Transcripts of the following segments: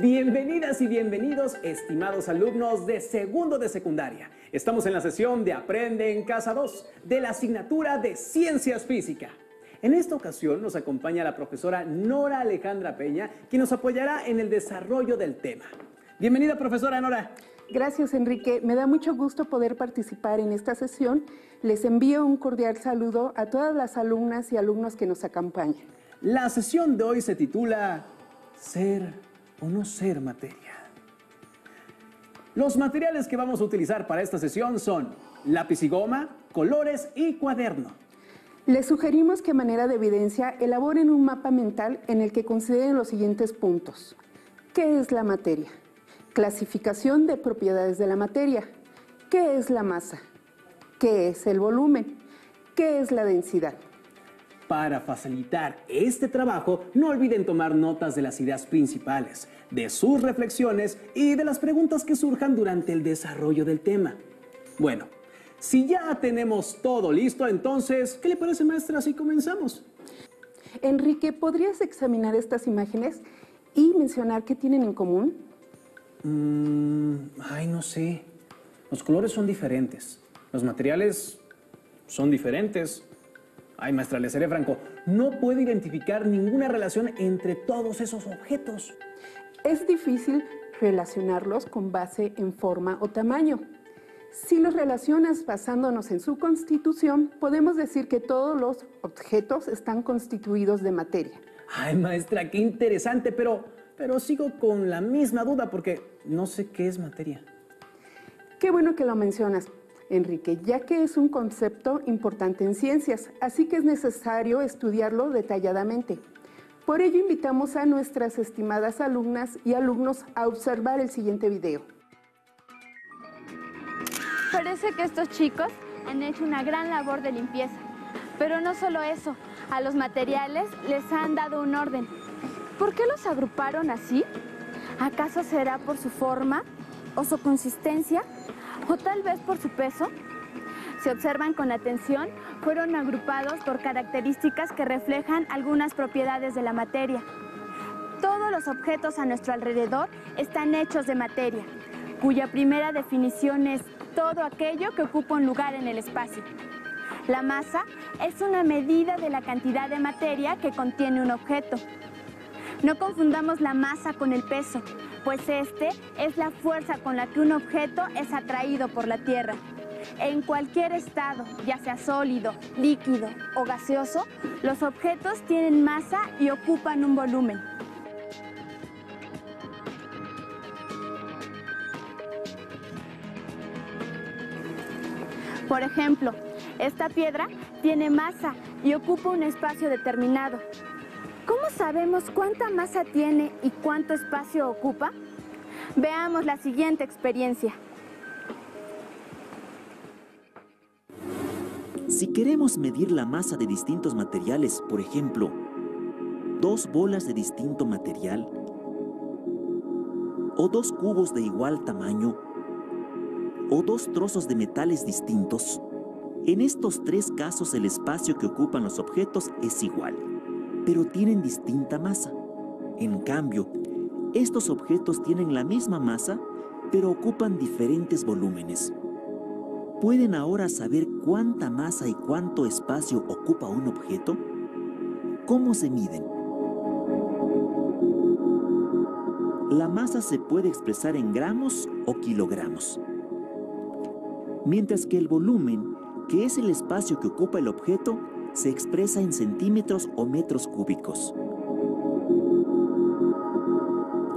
Bienvenidas y bienvenidos, estimados alumnos de segundo de secundaria. Estamos en la sesión de Aprende en Casa 2 de la asignatura de Ciencias Física. En esta ocasión nos acompaña la profesora Nora Alejandra Peña, quien nos apoyará en el desarrollo del tema. Bienvenida, profesora Nora. Gracias, Enrique. Me da mucho gusto poder participar en esta sesión. Les envío un cordial saludo a todas las alumnas y alumnos que nos acompañan. La sesión de hoy se titula ¿Ser o no ser materia? Los materiales que vamos a utilizar para esta sesión son lápiz y goma, colores y cuaderno. Les sugerimos que a manera de evidencia elaboren un mapa mental en el que consideren los siguientes puntos. ¿Qué es la materia? Clasificación de propiedades de la materia. ¿Qué es la masa? ¿Qué es el volumen? ¿Qué es la densidad? Para facilitar este trabajo, no olviden tomar notas de las ideas principales, de sus reflexiones y de las preguntas que surjan durante el desarrollo del tema. Bueno, si ya tenemos todo listo, entonces, ¿qué le parece, maestra, si comenzamos? Enrique, ¿podrías examinar estas imágenes y mencionar qué tienen en común? No sé. Los colores son diferentes. Los materiales son diferentes. Ay, maestra, le seré franco. No puedo identificar ninguna relación entre todos esos objetos. Es difícil relacionarlos con base en forma o tamaño. Si los relacionas basándonos en su constitución, podemos decir que todos los objetos están constituidos de materia. Ay, maestra, qué interesante, pero sigo con la misma duda porque no sé qué es materia. Qué bueno que lo mencionas, Enrique, ya que es un concepto importante en ciencias, así que es necesario estudiarlo detalladamente. Por ello invitamos a nuestras estimadas alumnas y alumnos a observar el siguiente video. Parece que estos chicos han hecho una gran labor de limpieza, pero no solo eso, a los materiales les han dado un orden. ¿Por qué los agruparon así? ¿Acaso será por su forma o su consistencia? ¿O tal vez por su peso? Si observan con atención, fueron agrupados por características que reflejan algunas propiedades de la materia. Todos los objetos a nuestro alrededor están hechos de materia, cuya primera definición es todo aquello que ocupa un lugar en el espacio. La masa es una medida de la cantidad de materia que contiene un objeto. No confundamos la masa con el peso, pues este es la fuerza con la que un objeto es atraído por la Tierra. En cualquier estado, ya sea sólido, líquido o gaseoso, los objetos tienen masa y ocupan un volumen. Por ejemplo, esta piedra tiene masa y ocupa un espacio determinado. ¿Cómo sabemos cuánta masa tiene y cuánto espacio ocupa? Veamos la siguiente experiencia. Si queremos medir la masa de distintos materiales, por ejemplo, 2 bolas de distinto material, o 2 cubos de igual tamaño, o 2 trozos de metales distintos, en estos 3 casos el espacio que ocupan los objetos es igual, pero tienen distinta masa. En cambio, estos objetos tienen la misma masa, pero ocupan diferentes volúmenes. ¿Pueden ahora saber cuánta masa y cuánto espacio ocupa un objeto? ¿Cómo se miden? La masa se puede expresar en gramos o kilogramos, mientras que el volumen, que es el espacio que ocupa el objeto, se expresa en centímetros o metros cúbicos.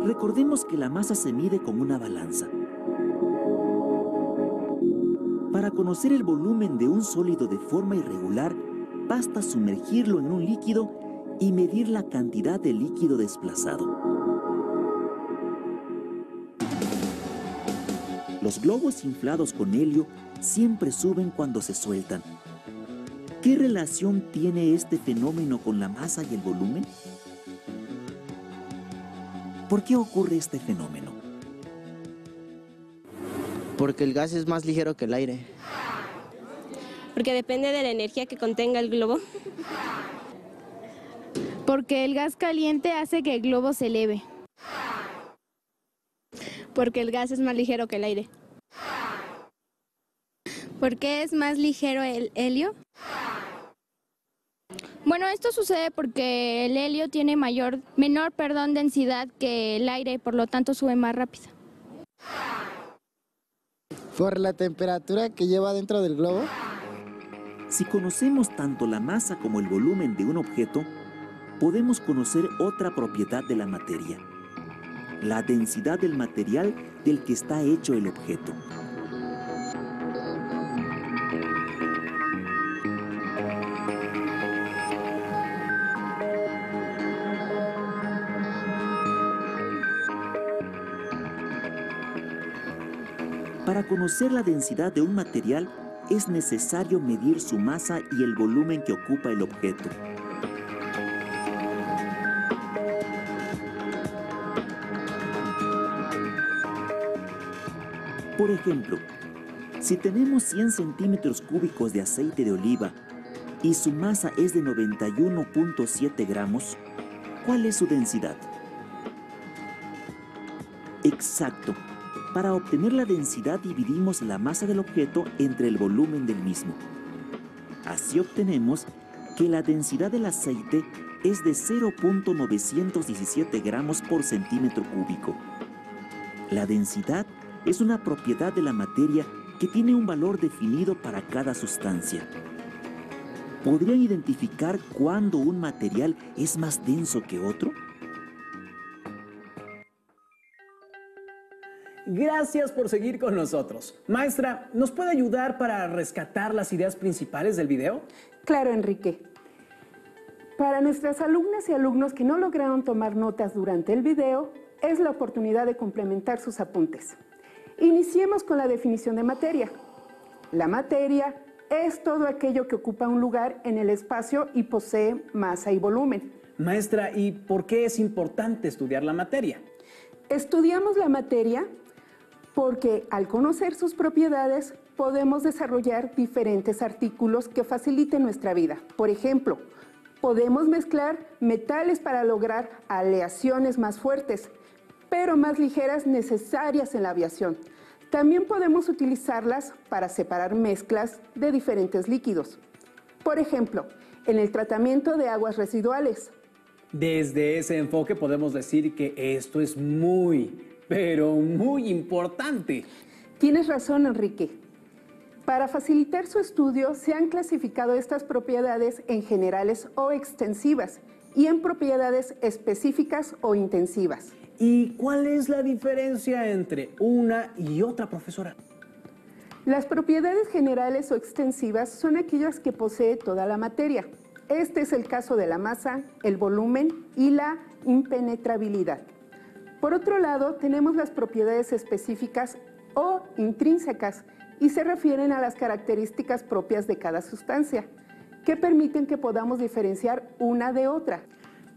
Recordemos que la masa se mide con una balanza. Para conocer el volumen de un sólido de forma irregular, basta sumergirlo en un líquido y medir la cantidad de líquido desplazado. Los globos inflados con helio siempre suben cuando se sueltan. ¿Qué relación tiene este fenómeno con la masa y el volumen? ¿Por qué ocurre este fenómeno? Porque el gas es más ligero que el aire. Porque depende de la energía que contenga el globo. Porque el gas caliente hace que el globo se eleve. Porque el gas es más ligero que el aire. ¿Por qué es más ligero el helio? Bueno, esto sucede porque el helio tiene menor densidad que el aire, por lo tanto sube más rápido. Por la temperatura que lleva dentro del globo. Si conocemos tanto la masa como el volumen de un objeto, podemos conocer otra propiedad de la materia: la densidad del material del que está hecho el objeto. Para conocer la densidad de un material, es necesario medir su masa y el volumen que ocupa el objeto. Por ejemplo, si tenemos 100 centímetros cúbicos de aceite de oliva y su masa es de 91.7 gramos, ¿cuál es su densidad? Exacto. Para obtener la densidad dividimos la masa del objeto entre el volumen del mismo. Así obtenemos que la densidad del aceite es de 0.917 gramos por centímetro cúbico. La densidad es una propiedad de la materia que tiene un valor definido para cada sustancia. ¿Podrían identificar cuándo un material es más denso que otro? Gracias por seguir con nosotros. Maestra, ¿nos puede ayudar para rescatar las ideas principales del video? Claro, Enrique. Para nuestras alumnas y alumnos que no lograron tomar notas durante el video, es la oportunidad de complementar sus apuntes. Iniciemos con la definición de materia. La materia es todo aquello que ocupa un lugar en el espacio y posee masa y volumen. Maestra, ¿y por qué es importante estudiar la materia? Estudiamos la materia porque al conocer sus propiedades podemos desarrollar diferentes artículos que faciliten nuestra vida. Por ejemplo, podemos mezclar metales para lograr aleaciones más fuertes, pero más ligeras, necesarias en la aviación. También podemos utilizarlas para separar mezclas de diferentes líquidos. Por ejemplo, en el tratamiento de aguas residuales. Desde ese enfoque podemos decir que esto es pero muy importante. Tienes razón, Enrique. Para facilitar su estudio, se han clasificado estas propiedades en generales o extensivas y en propiedades específicas o intensivas. ¿Y cuál es la diferencia entre una y otra, profesora? Las propiedades generales o extensivas son aquellas que posee toda la materia. Este es el caso de la masa, el volumen y la impenetrabilidad. Por otro lado, tenemos las propiedades específicas o intrínsecas y se refieren a las características propias de cada sustancia, que permiten que podamos diferenciar una de otra.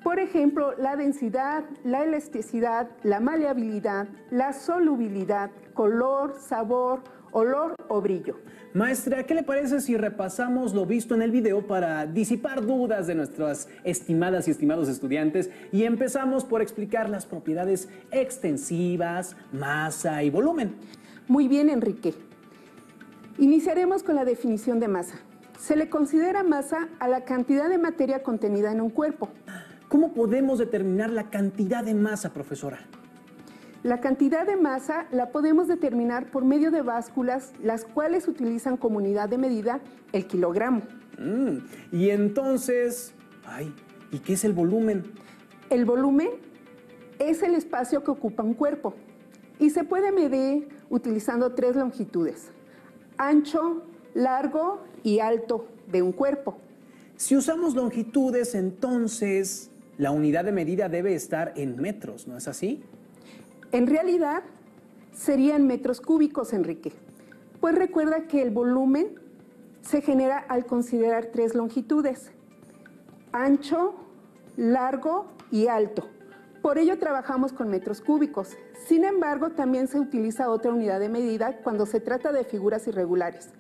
Por ejemplo, la densidad, la elasticidad, la maleabilidad, la solubilidad, color, sabor, olor o brillo. Maestra, ¿qué le parece si repasamos lo visto en el video para disipar dudas de nuestras estimadas y estimados estudiantes y empezamos por explicar las propiedades extensivas, masa y volumen? Muy bien, Enrique. Iniciaremos con la definición de masa. Se le considera masa a la cantidad de materia contenida en un cuerpo. ¿Cómo podemos determinar la cantidad de masa, profesora? La cantidad de masa la podemos determinar por medio de básculas, las cuales utilizan como unidad de medida el kilogramo. Y entonces, ¿y qué es el volumen? El volumen es el espacio que ocupa un cuerpo y se puede medir utilizando 3 longitudes: ancho, largo y alto de un cuerpo. Si usamos longitudes, entonces la unidad de medida debe estar en metros, ¿no es así? En realidad, serían metros cúbicos, Enrique. Pues recuerda que el volumen se genera al considerar 3 longitudes: ancho, largo y alto. Por ello trabajamos con metros cúbicos. Sin embargo, también se utiliza otra unidad de medida cuando se trata de figuras irregulares.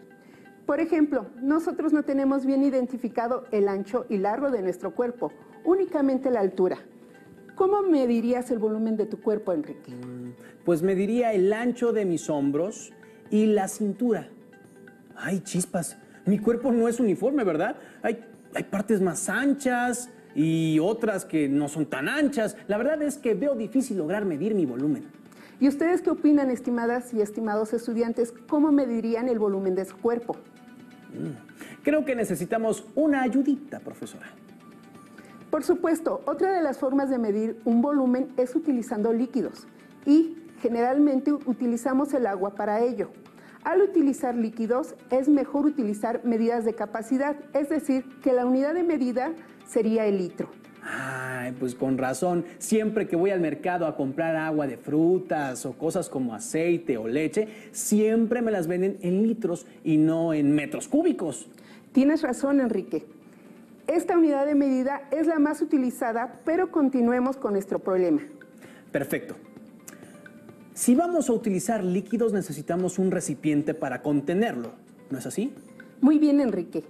Por ejemplo, nosotros no tenemos bien identificado el ancho y largo de nuestro cuerpo, únicamente la altura. ¿Cómo medirías el volumen de tu cuerpo, Enrique? Pues mediría el ancho de mis hombros y la cintura. Ay, chispas, mi cuerpo no es uniforme, ¿verdad? Hay partes más anchas y otras que no son tan anchas. La verdad es que veo difícil lograr medir mi volumen. ¿Y ustedes qué opinan, estimadas y estimados estudiantes? ¿Cómo medirían el volumen de su cuerpo? Creo que necesitamos una ayudita, profesora. Por supuesto, otra de las formas de medir un volumen es utilizando líquidos y generalmente utilizamos el agua para ello. Al utilizar líquidos es mejor utilizar medidas de capacidad, es decir, que la unidad de medida sería el litro. Ay, pues con razón, siempre que voy al mercado a comprar agua de frutas o cosas como aceite o leche, siempre me las venden en litros y no en metros cúbicos. Tienes razón, Enrique. Esta unidad de medida es la más utilizada, pero continuemos con nuestro problema. Perfecto. Si vamos a utilizar líquidos, necesitamos un recipiente para contenerlo, ¿no es así? Muy bien, Enrique.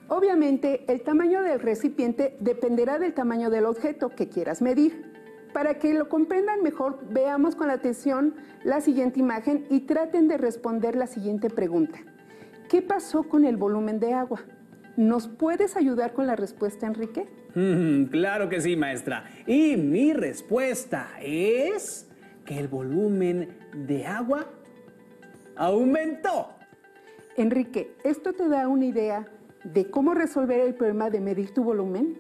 Obviamente, el tamaño del recipiente dependerá del tamaño del objeto que quieras medir. Para que lo comprendan mejor, veamos con atención la siguiente imagen y traten de responder la siguiente pregunta. ¿Qué pasó con el volumen de agua? ¿Nos puedes ayudar con la respuesta, Enrique? Claro que sí, maestra. Y mi respuesta es que el volumen de agua aumentó. Enrique, ¿esto te da una idea de cómo resolver el problema de medir tu volumen?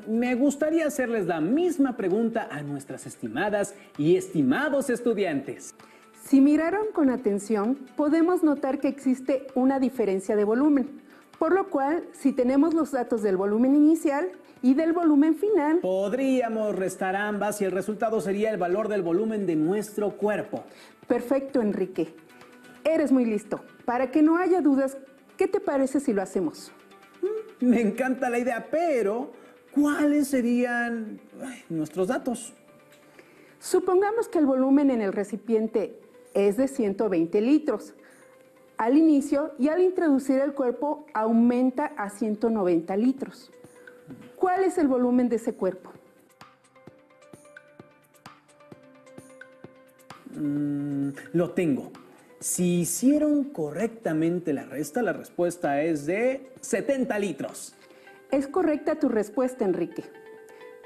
Me gustaría hacerles la misma pregunta a nuestras estimadas y estimados estudiantes. Si miraron con atención, podemos notar que existe una diferencia de volumen, por lo cual, si tenemos los datos del volumen inicial y del volumen final, podríamos restar ambas y el resultado sería el valor del volumen de nuestro cuerpo. Perfecto, Enrique. Eres muy listo. Para que no haya dudas, ¿qué te parece si lo hacemos? Me encanta la idea, pero ¿cuáles serían nuestros datos? Supongamos que el volumen en el recipiente es de 120 litros. Al inicio y al introducir el cuerpo aumenta a 190 litros. ¿Cuál es el volumen de ese cuerpo? Lo tengo. Si hicieron correctamente la resta, la respuesta es de 70 litros. Es correcta tu respuesta, Enrique.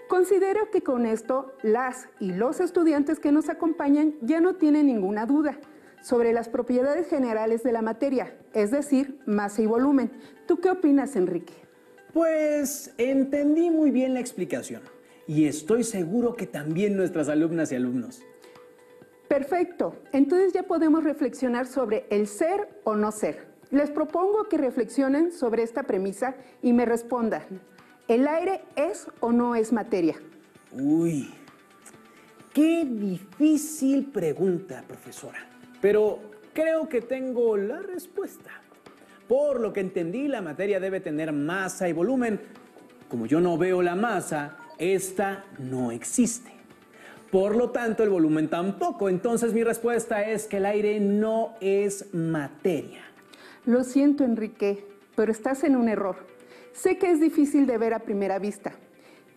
Considero que con esto las y los estudiantes que nos acompañan ya no tienen ninguna duda sobre las propiedades generales de la materia, es decir, masa y volumen. ¿Tú qué opinas, Enrique? Pues entendí muy bien la explicación y estoy seguro que también nuestras alumnas y alumnos. Perfecto, entonces ya podemos reflexionar sobre el ser o no ser. Les propongo que reflexionen sobre esta premisa y me respondan, ¿el aire es o no es materia? Uy, qué difícil pregunta, profesora. Pero creo que tengo la respuesta. Por lo que entendí, la materia debe tener masa y volumen. Como yo no veo la masa, esta no existe. Por lo tanto, el volumen tampoco. Entonces, mi respuesta es que el aire no es materia. Lo siento, Enrique, pero estás en un error. Sé que es difícil de ver a primera vista.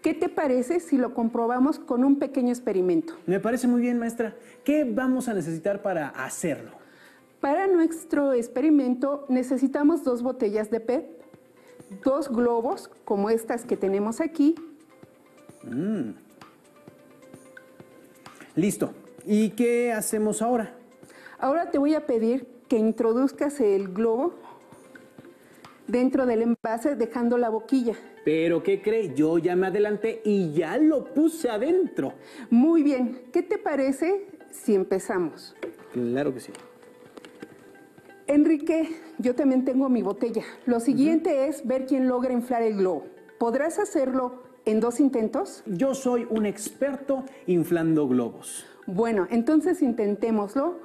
¿Qué te parece si lo comprobamos con un pequeño experimento? Me parece muy bien, maestra. ¿Qué vamos a necesitar para hacerlo? Para nuestro experimento necesitamos 2 botellas de PET, 2 globos como estas que tenemos aquí. Listo. ¿Y qué hacemos ahora? Ahora te voy a pedir que introduzcas el globo dentro del envase dejando la boquilla. ¿Pero qué cree? Yo ya me adelanté y ya lo puse adentro. Muy bien. ¿Qué te parece si empezamos? Claro que sí. Enrique, yo también tengo mi botella. Lo siguiente es ver quién logra inflar el globo. ¿Podrás hacerlo en 2 intentos? Yo soy un experto inflando globos. Bueno, entonces intentémoslo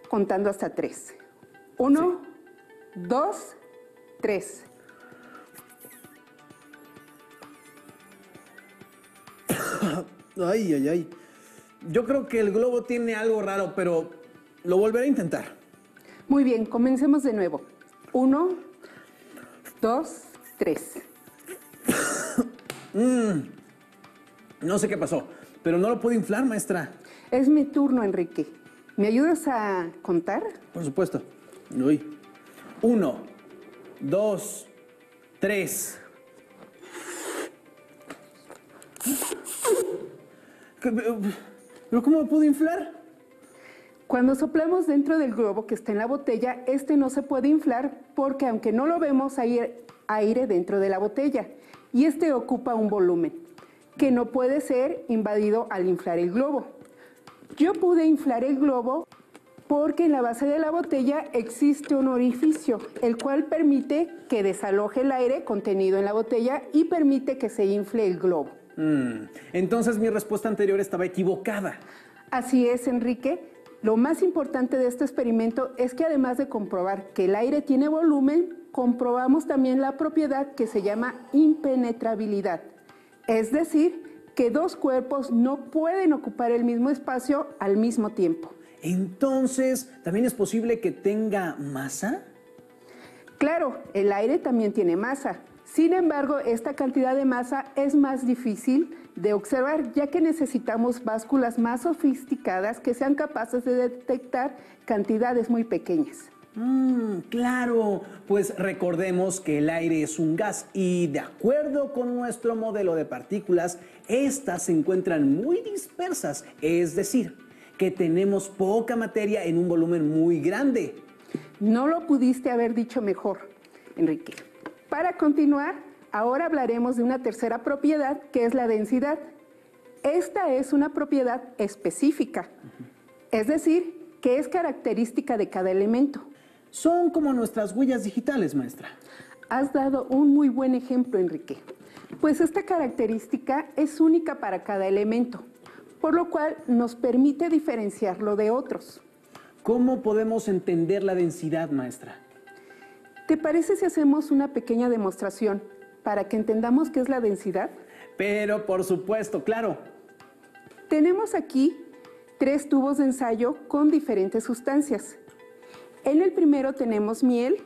contando hasta 3. 1, 2, 3. Ay, ay, ay. Yo creo que el globo tiene algo raro, pero lo volveré a intentar. Muy bien, comencemos de nuevo. 1, 2, 3. No sé qué pasó, pero no lo puedo inflar, maestra. Es mi turno, Enrique. ¿Me ayudas a contar? Por supuesto. Uy. 1, 2, 3. ¿Pero cómo lo puedo inflar? Cuando soplamos dentro del globo que está en la botella, este no se puede inflar porque aunque no lo vemos, hay aire dentro de la botella y este ocupa un volumen que no puede ser invadido al inflar el globo. Yo pude inflar el globo porque en la base de la botella existe un orificio, el cual permite que desaloje el aire contenido en la botella y permite que se infle el globo. Entonces mi respuesta anterior estaba equivocada. Así es, Enrique. Lo más importante de este experimento es que además de comprobar que el aire tiene volumen, comprobamos también la propiedad que se llama impenetrabilidad. Es decir, que dos cuerpos no pueden ocupar el mismo espacio al mismo tiempo. Entonces, ¿también es posible que tenga masa? Claro, el aire también tiene masa. Sin embargo, esta cantidad de masa es más difícil de observar, ya que necesitamos básculas más sofisticadas que sean capaces de detectar cantidades muy pequeñas. Claro, pues recordemos que el aire es un gas y de acuerdo con nuestro modelo de partículas, estas se encuentran muy dispersas, es decir, que tenemos poca materia en un volumen muy grande. No lo pudiste haber dicho mejor, Enrique. Para continuar, ahora hablaremos de una tercera propiedad que es la densidad. Esta es una propiedad específica, es decir, que es característica de cada elemento. Son como nuestras huellas digitales, maestra. Has dado un muy buen ejemplo, Enrique, pues esta característica es única para cada elemento, por lo cual nos permite diferenciarlo de otros. ¿Cómo podemos entender la densidad, maestra? ¿Te parece si hacemos una pequeña demostración para que entendamos qué es la densidad? Pero por supuesto, claro. Tenemos aquí 3 tubos de ensayo con diferentes sustancias. En el primero tenemos miel,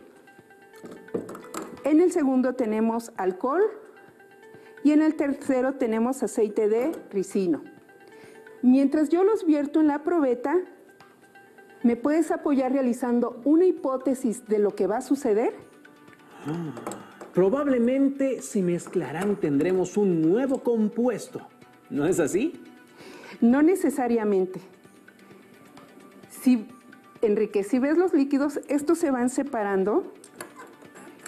en el segundo tenemos alcohol y en el tercero tenemos aceite de ricino. Mientras yo los vierto en la probeta, ¿me puedes apoyar realizando una hipótesis de lo que va a suceder? Probablemente se mezclarán, tendremos un nuevo compuesto. ¿No es así? No necesariamente. Enrique, si ves los líquidos, estos se van separando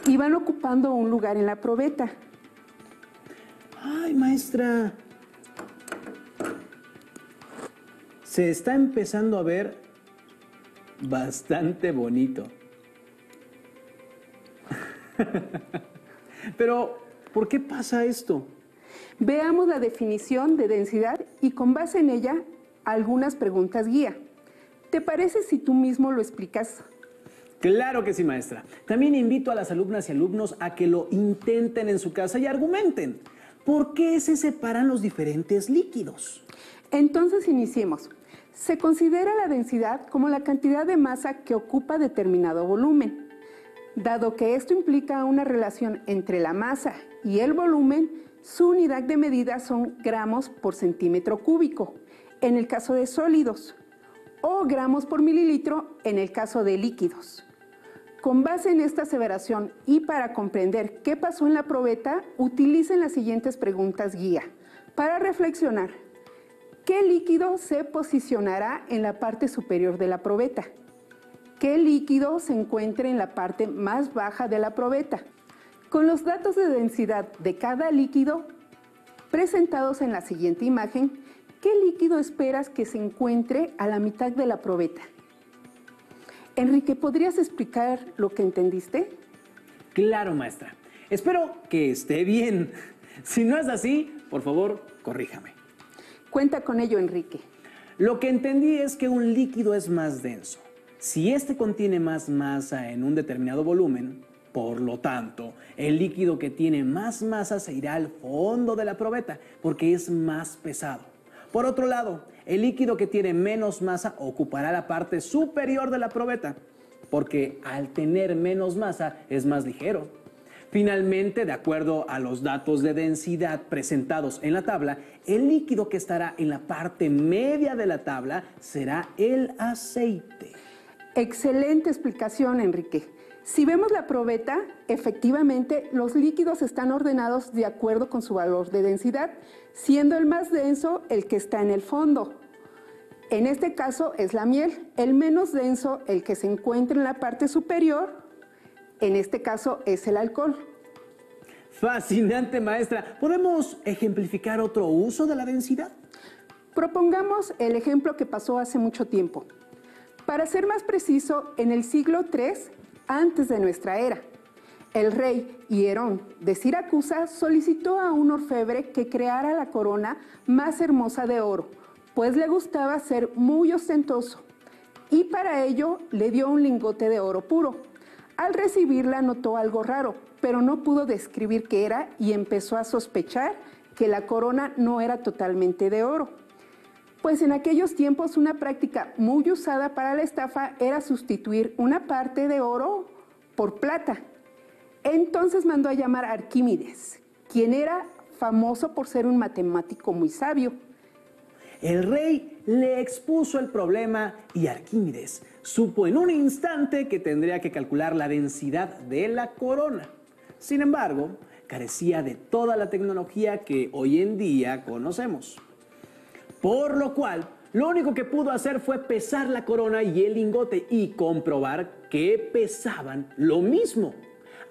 y van ocupando un lugar en la probeta. ¡Ay, maestra! Se está empezando a ver bastante bonito. Pero, ¿por qué pasa esto? Veamos la definición de densidad y con base en ella, algunas preguntas guía. ¿Te parece si tú mismo lo explicas? Claro que sí, maestra. También invito a las alumnas y alumnos a que lo intenten en su casa y argumenten. ¿Por qué se separan los diferentes líquidos? Entonces iniciemos. Se considera la densidad como la cantidad de masa que ocupa determinado volumen. Dado que esto implica una relación entre la masa y el volumen, su unidad de medida son gramos por centímetro cúbico, en el caso de sólidos, o gramos por mililitro en el caso de líquidos. Con base en esta aseveración y para comprender qué pasó en la probeta, utilicen las siguientes preguntas guía para reflexionar. ¿Qué líquido se posicionará en la parte superior de la probeta? ¿Qué líquido se encuentra en la parte más baja de la probeta? Con los datos de densidad de cada líquido presentados en la siguiente imagen, ¿qué líquido esperas que se encuentre a la mitad de la probeta? Enrique, ¿podrías explicar lo que entendiste? Claro, maestra. Espero que esté bien. Si no es así, por favor, corríjame. Cuenta con ello, Enrique. Lo que entendí es que un líquido es más denso. Si este contiene más masa en un determinado volumen, por lo tanto, el líquido que tiene más masa se irá al fondo de la probeta porque es más pesado. Por otro lado, el líquido que tiene menos masa ocupará la parte superior de la probeta porque al tener menos masa es más ligero. Finalmente, de acuerdo a los datos de densidad presentados en la tabla, el líquido que estará en la parte media de la tabla será el aceite. Excelente explicación, Enrique. Si vemos la probeta, efectivamente los líquidos están ordenados de acuerdo con su valor de densidad, siendo el más denso el que está en el fondo. En este caso es la miel, el menos denso el que se encuentra en la parte superior, en este caso es el alcohol. Fascinante, maestra. ¿Podemos ejemplificar otro uso de la densidad? Propongamos el ejemplo que pasó hace mucho tiempo. Para ser más preciso, en el siglo III antes de nuestra era, el rey Hierón de Siracusa solicitó a un orfebre que creara la corona más hermosa de oro, pues le gustaba ser muy ostentoso, y para ello le dio un lingote de oro puro. Al recibirla notó algo raro, pero no pudo describir qué era y empezó a sospechar que la corona no era totalmente de oro. Pues en aquellos tiempos una práctica muy usada para la estafa era sustituir una parte de oro por plata. Entonces mandó a llamar a Arquímedes, quien era famoso por ser un matemático muy sabio. El rey le expuso el problema y Arquímedes supo en un instante que tendría que calcular la densidad de la corona. Sin embargo, carecía de toda la tecnología que hoy en día conocemos. Por lo cual, lo único que pudo hacer fue pesar la corona y el lingote y comprobar que pesaban lo mismo.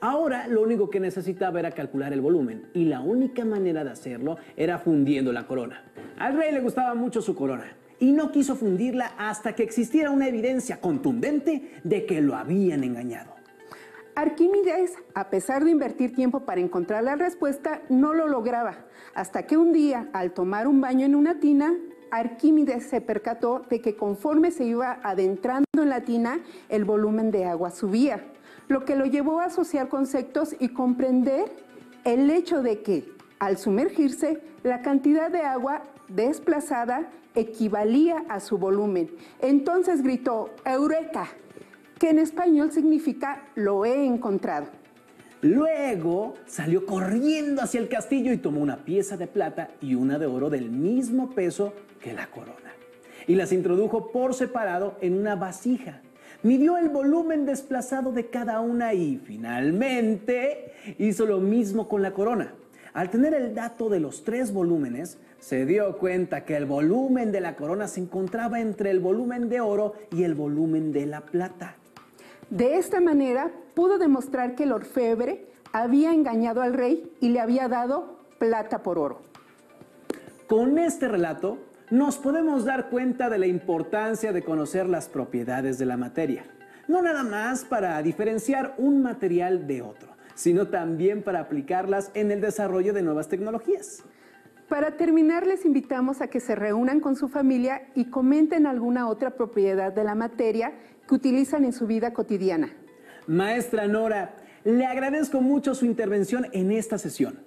Ahora lo único que necesitaba era calcular el volumen y la única manera de hacerlo era fundiendo la corona. Al rey le gustaba mucho su corona y no quiso fundirla hasta que existiera una evidencia contundente de que lo habían engañado. Arquímedes, a pesar de invertir tiempo para encontrar la respuesta, no lo lograba, hasta que un día, al tomar un baño en una tina, Arquímedes se percató de que conforme se iba adentrando en la tina, el volumen de agua subía, lo que lo llevó a asociar conceptos y comprender el hecho de que, al sumergirse, la cantidad de agua desplazada equivalía a su volumen. Entonces gritó, ¡Eureka!, que en español significa lo he encontrado. Luego salió corriendo hacia el castillo y tomó una pieza de plata y una de oro del mismo peso que la corona. Y las introdujo por separado en una vasija. Midió el volumen desplazado de cada una y finalmente hizo lo mismo con la corona. Al tener el dato de los 3 volúmenes, se dio cuenta que el volumen de la corona se encontraba entre el volumen de oro y el volumen de la plata. De esta manera pudo demostrar que el orfebre había engañado al rey y le había dado plata por oro. Con este relato nos podemos dar cuenta de la importancia de conocer las propiedades de la materia, no nada más para diferenciar un material de otro, sino también para aplicarlas en el desarrollo de nuevas tecnologías. Para terminar, les invitamos a que se reúnan con su familia y comenten alguna otra propiedad de la materia que utilizan en su vida cotidiana. Maestra Nora, le agradezco mucho su intervención en esta sesión.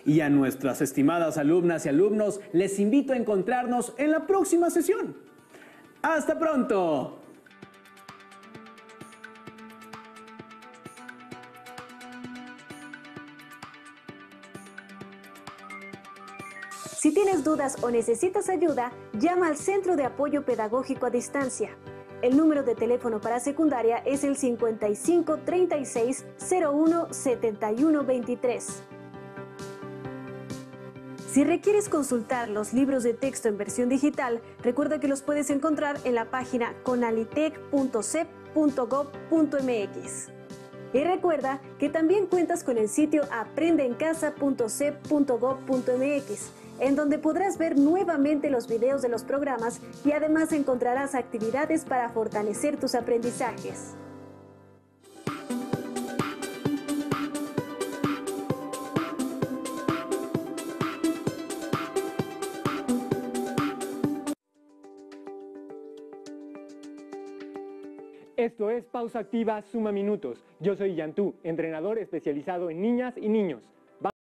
Y a nuestras estimadas alumnas y alumnos, les invito a encontrarnos en la próxima sesión. ¡Hasta pronto! Si tienes dudas o necesitas ayuda, llama al Centro de Apoyo Pedagógico a Distancia. El número de teléfono para secundaria es el 55 36 01 71 23. Si requieres consultar los libros de texto en versión digital, recuerda que los puedes encontrar en la página conalitec.cep.gov.mx. Y recuerda que también cuentas con el sitio aprendeencasa.cep.gov.mx, en donde podrás ver nuevamente los videos de los programas y además encontrarás actividades para fortalecer tus aprendizajes. Esto es Pausa Activa Suma Minutos. Yo soy Yantú, entrenador especializado en niñas y niños.